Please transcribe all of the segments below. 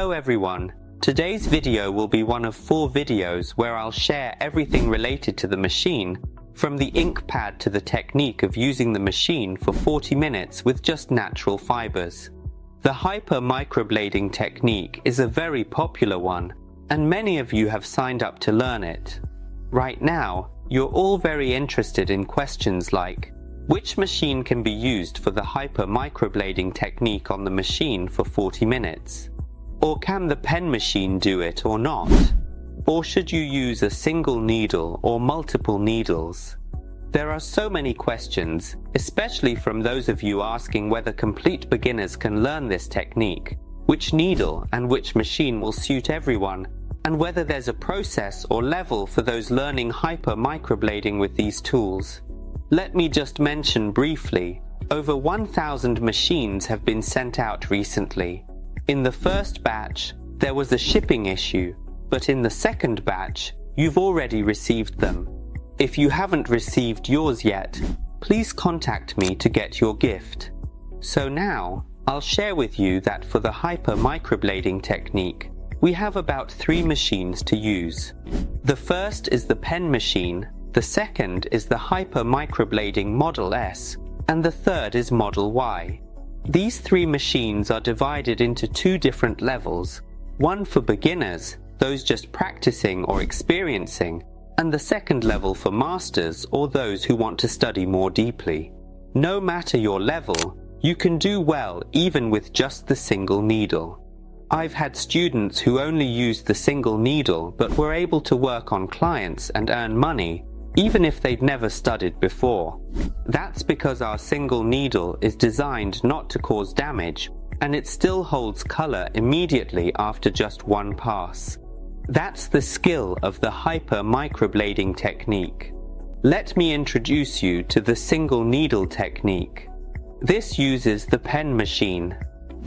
Hello everyone. Today's video will be one of 4 videos where I'll share everything related to the machine, from the ink pad to the technique of using the machine for 40 minutes with just natural fibers. The microblading technique is a very popular one, and many of you have signed up to learn it. Right now, you're all very interested in questions like, which machine can be used for the microblading technique on the machine for 40 minutes? Or can the pen machine do it or not? Or should you use a single needle or multiple needles? There are so many questions, especially from those of you asking whether complete beginners can learn this technique, which needle and which machine will suit everyone, and whether there's a process or level for those learning microblading with these tools. Let me just mention briefly, over 1,000 machines have been sent out recently. In the first batch, there was a shipping issue, but in the second batch, you've already received them. If you haven't received yours yet, please contact me to get your gift. So now, I'll share with you that for the microblading technique, we have about 3 machines to use. The first is the pen machine, the second is the microblading Model S, and the third is Model Y. These 3 machines are divided into 2 different levels, one for beginners, those just practicing or experiencing, and the second level for masters or those who want to study more deeply. No matter your level, you can do well even with just the single needle. I've had students who only used the single needle but were able to work on clients and earn money, even if they'd never studied before. That's because our single needle is designed not to cause damage, and it still holds color immediately after just one pass. That's the skill of the microblading technique. Let me introduce you to the single needle technique. This uses the pen machine.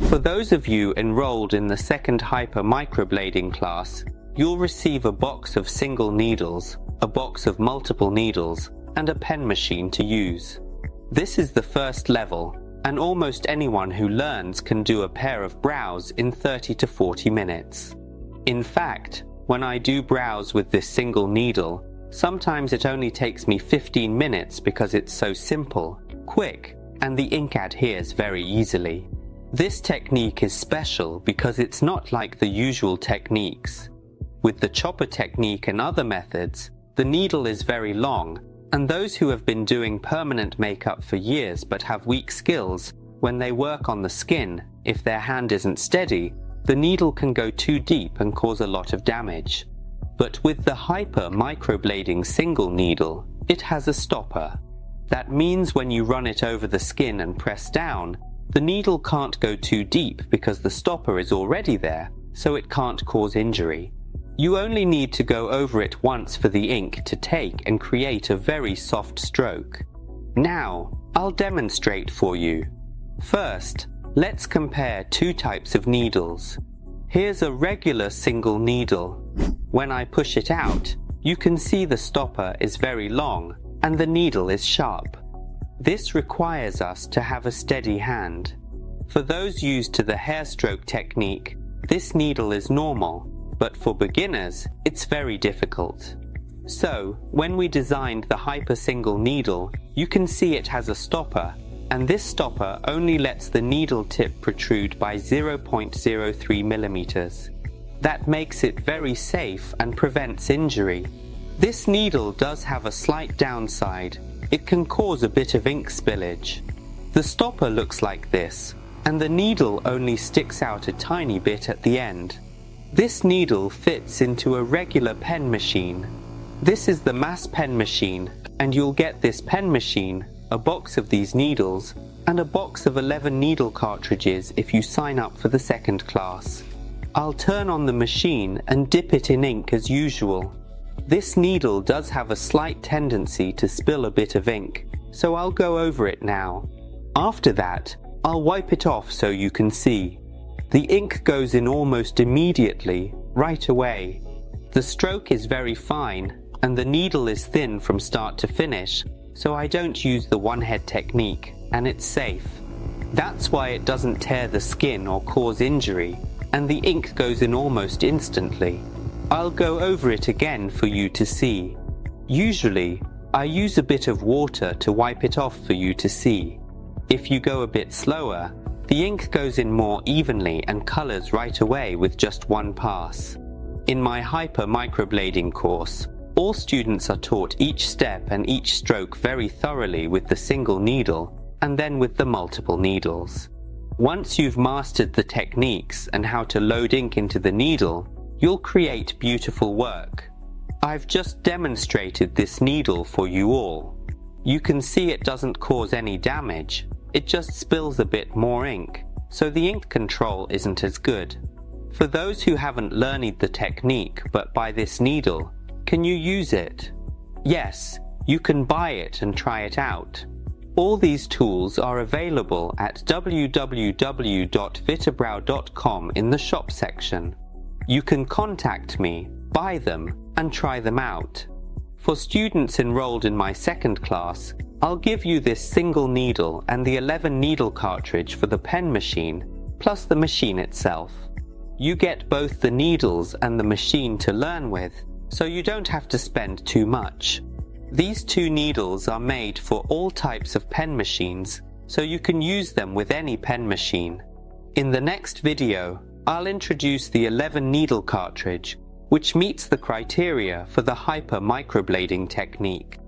For those of you enrolled in the second microblading class, you'll receive a box of single needles, a box of multiple needles, and a pen machine to use. This is the first level, and almost anyone who learns can do a pair of brows in 30 to 40 minutes. In fact, when I do brows with this single needle, sometimes it only takes me 15 minutes because it's so simple, quick, and the ink adheres very easily. This technique is special because it's not like the usual techniques. With the chopper technique and other methods, the needle is very long, and those who have been doing permanent makeup for years but have weak skills, when they work on the skin, if their hand isn't steady, the needle can go too deep and cause a lot of damage. But with the microblading single needle, it has a stopper. That means when you run it over the skin and press down, the needle can't go too deep because the stopper is already there, so it can't cause injury. You only need to go over it once for the ink to take and create a very soft stroke. Now, I'll demonstrate for you. First, let's compare 2 types of needles. Here's a regular single needle. When I push it out, you can see the stopper is very long and the needle is sharp. This requires us to have a steady hand. For those used to the hair stroke technique, this needle is normal, but for beginners, it's very difficult. So, when we designed the single needle, you can see it has a stopper, and this stopper only lets the needle tip protrude by 0.03 millimeters. That makes it very safe and prevents injury. This needle does have a slight downside. It can cause a bit of ink spillage. The stopper looks like this, and the needle only sticks out a tiny bit at the end. This needle fits into a regular pen machine. This is the mass pen machine, and you'll get this pen machine, a box of these needles, and a box of 11 needle cartridges if you sign up for the second class. I'll turn on the machine and dip it in ink as usual. This needle does have a slight tendency to spill a bit of ink, so I'll go over it now. After that, I'll wipe it off so you can see. The ink goes in almost immediately, right away. The stroke is very fine, and the needle is thin from start to finish, so I don't use the one-head technique, and it's safe. That's why it doesn't tear the skin or cause injury, and the ink goes in almost instantly. I'll go over it again for you to see. Usually, I use a bit of water to wipe it off for you to see. If you go a bit slower, the ink goes in more evenly and colors right away with just one pass. In my microblading course, all students are taught each step and each stroke very thoroughly with the single needle and then with the multiple needles. Once you've mastered the techniques and how to load ink into the needle, you'll create beautiful work. I've just demonstrated this needle for you all. You can see it doesn't cause any damage, it just spills a bit more ink, so the ink control isn't as good. For those who haven't learned the technique but buy this needle, can you use it? Yes, you can buy it and try it out. All these tools are available at www.vitabrow.com in the shop section. You can contact me, buy them, and try them out. For students enrolled in my second class, I'll give you this single needle and the 11 needle cartridge for the pen machine, plus the machine itself. You get both the needles and the machine to learn with, so you don't have to spend too much. These two needles are made for all types of pen machines, so you can use them with any pen machine. In the next video, I'll introduce the 11 needle cartridge, which meets the criteria for the microblading technique.